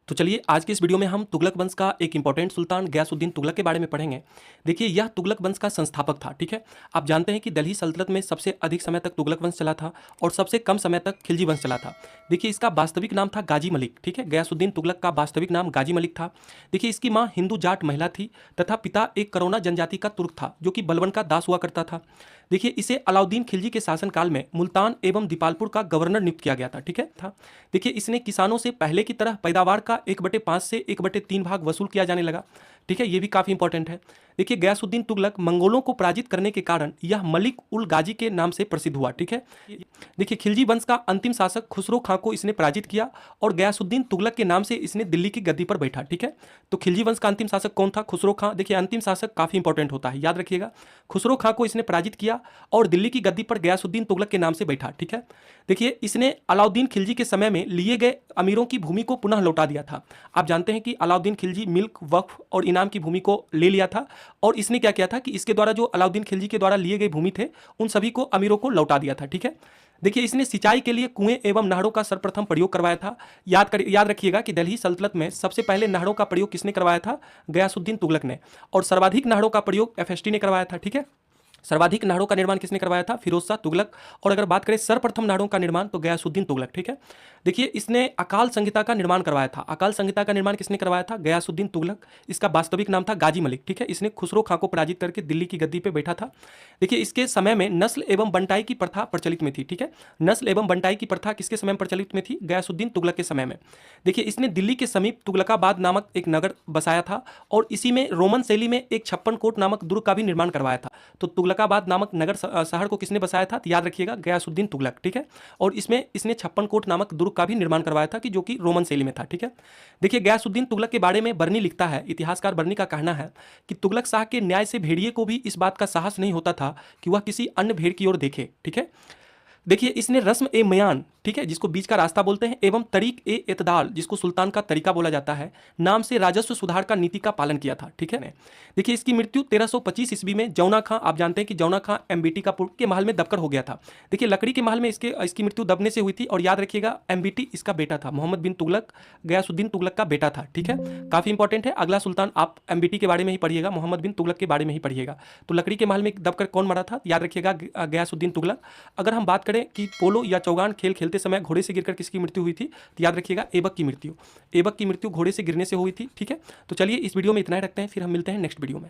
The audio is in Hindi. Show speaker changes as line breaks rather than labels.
तो चलिए आज की इस वीडियो में हम तुगलक वंश का एक इंपॉर्टेंट सुल्तान गयासुद्दीन तुगलक के बारे में पढ़ेंगे। देखिए यह तुगलक वंश का संस्थापक था, ठीक है। आप जानते हैं कि दिल्ली सल्तनत में सबसे अधिक समय तक तुगलक वंश चला था और सबसे कम समय तक खिलजी वंश चला था। देखिए इसका वास्तविक नाम था गाजी मलिक, ठीक है। गयासुद्दीन तुगलक का वास्तविक नाम गाजी मलिक था। देखिए इसकी माँ हिंदू जाट महिला थी तथा पिता एक करोना जनजाति का तुर्क था जो कि बलबन का दास हुआ करता था। देखिए इसे अलाउद्दीन खिलजी के शासनकाल में मुल्तान एवं दीपालपुर का गवर्नर नियुक्त किया गया था, ठीक है था। देखिए इसने किसानों से पहले की तरह पैदावार का 1/5 से 1/3 भाग वसूल किया जाने लगा, ठीक है। ये भी काफ़ी इंपॉर्टेंट है। देखिए गयासुद्दीन तुगलक मंगोलों को पराजित करने के कारण यह मलिक उल गाजी के नाम से प्रसिद्ध हुआ, ठीक है। देखिए खिलजी वंश का अंतिम शासक खुसरो खां को इसने पराजित किया और गयासुद्दीन तुगलक के नाम से इसने दिल्ली की गद्दी पर बैठा, ठीक है। तो खिलजी वंश का अंतिम शासक कौन था? खुसरो खां। देखिए अंतिम शासक काफ़ी इंपॉर्टेंट होता है, याद रखिएगा। खुसरो खां को इसने पराजित किया और दिल्ली की गद्दी पर गयासुद्दीन तुगलक के नाम से बैठा, ठीक है। देखिए इसने अलाउद्दीन खिलजी के समय में लिए गए अमीरों की भूमि को पुनः लौटा दिया था। आप जानते हैं कि अलाउद्दीन खिलजी मिल्क, वक्फ और इनाम की भूमि को ले लिया था और इसने क्या किया था कि इसके द्वारा जो अलाउद्दीन खिलजी के द्वारा लिए गए भूमि थे उन सभी को अमीरों को लौटा दिया था, ठीक है। देखिए इसने सिंचाई के लिए कुएं एवं नहरों का सर्वप्रथम प्रयोग करवाया था। याद रखिएगा कि दिल्ली सल्तनत में सबसे पहले नहरों का प्रयोग किसने करवाया था? गयासुद्दीन तुगलक ने। और सर्वाधिक नहरों का प्रयोग एफएसटी ने करवाया था, ठीक है। सर्वाधिक नहरों का निर्माण किसने करवाया था? फिरोज शाह तुगलक। और अगर बात करें सर्वप्रथम नहरों का निर्माण तो गयासुद्दीन तुगलक, ठीक है। देखिए इसने अकाल संहिता का निर्माण करवाया था। अकाल संहिता का निर्माण किसने करवाया था? गयासुद्दीन तुगलक। इसका वास्तविक नाम था गाजी मलिक, ठीक है। इसने खुसरो खां को पराजित करके दिल्ली की गद्दी पर बैठा था। देखिए इसके समय में नस्ल एवं बंटाई की प्रथा प्रचलित में थी, ठीक है। नस्ल एवं बंटाई की प्रथा किसके समय में प्रचलित में थी? गयासुद्दीन तुगलक के समय में। देखिए इसने दिल्ली के समीप तुगलकाबाद नामक एक नगर बसाया था और इसी में रोमन शैली में एक 56 कोट नामक दुर्ग का भी निर्माण करवाया था। तो तुगलकाबाद नामक नगर शहर को किसने बसाया था? तो याद रखिएगा गयासुद्दीन तुगलक, ठीक है। और इसमें इसने 56 कोट नामक दुर्ग का भी निर्माण करवाया था कि जो कि रोमन शैली में था, ठीक है। देखिए गयासुद्दीन तुगलक के बारे में बर्नी लिखता है, इतिहासकार बर्नी का कहना है कि तुगलक शाह के न्याय से भेड़िए को भी इस बात का साहस नहीं होता था कि वह किसी अन्य भेड़ की ओर देखे, ठीक है। देखिए इसने रस्म ए मयान, ठीक है, जिसको बीच का रास्ता बोलते हैं, एवं तरीक ए इतदाल, जिसको सुल्तान का तरीका बोला जाता है, नाम से राजस्व सुधार का नीति का पालन किया था, ठीक है ना। देखिए इसकी मृत्यु 1325 ईस्वी में जौना खां, आप जानते हैं कि जौना खां एमबीटी का के महल में दबकर हो गया था। देखिए लकड़ी के महल में इसकी मृत्यु दबने से हुई थी। और याद रखिएगा एमबीटी इसका बेटा था, मोहम्मद बिन तुगलक गयासुद्दीन तुगलक का बेटा था, ठीक है। काफ़ी इंपॉर्टेंट है। अगला सुल्तान आप एमबीटी के बारे में ही पढ़िएगा, मोहम्मद बिन तुगलक के बारे में ही पढ़िएगा। तो लकड़ी के महल में दबकर कौन मरा था? याद रखिएगा गयासुद्दीन तुगलक। अगर हम बात करें कि पोलो या चौगान खेल खेलते समय घोड़े से गिरकर किसकी मृत्यु हुई थी, तो याद रखिएगा ऐबक की मृत्यु। ऐबक की मृत्यु घोड़े से गिरने से हुई थी, ठीक है। तो चलिए इस वीडियो में इतना ही रखते हैं, फिर हम मिलते हैं नेक्स्ट वीडियो में।